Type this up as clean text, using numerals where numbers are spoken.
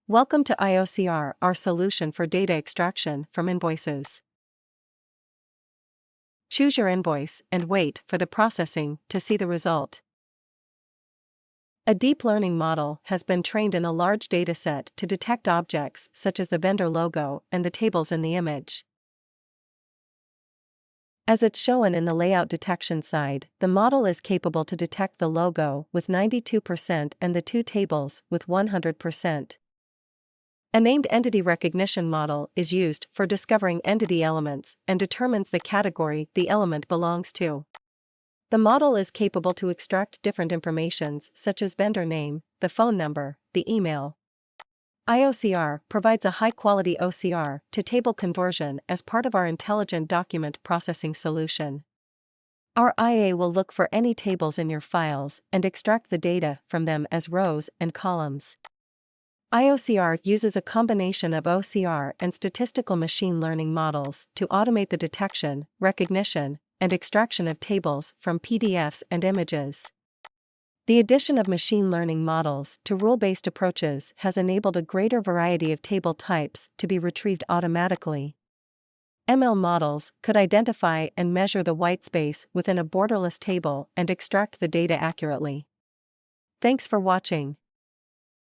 Welcome to iOCR, our solution for data extraction from invoices. Choose your invoice and wait for the processing to see the result. A deep learning model has been trained in a large dataset to detect objects such as the vendor logo and the tables in the image. As it's shown in the layout detection side, the model is capable to detect the logo with 92% and the two tables with 100%. A named entity recognition model is used for discovering entity elements and determines the category the element belongs to. The model is capable to extract different informations such as vendor name, the phone number, the email. iOCR provides a high-quality OCR to table conversion as part of our intelligent document processing solution. Our IA will look for any tables in your files and extract the data from them as rows and columns. iOCR uses a combination of OCR and statistical machine learning models to automate the detection, recognition, and extraction of tables from PDFs and images. The addition of machine learning models to rule-based approaches has enabled a greater variety of table types to be retrieved automatically. ML models could identify and measure the white space within a borderless table and extract the data accurately. Thanks for watching.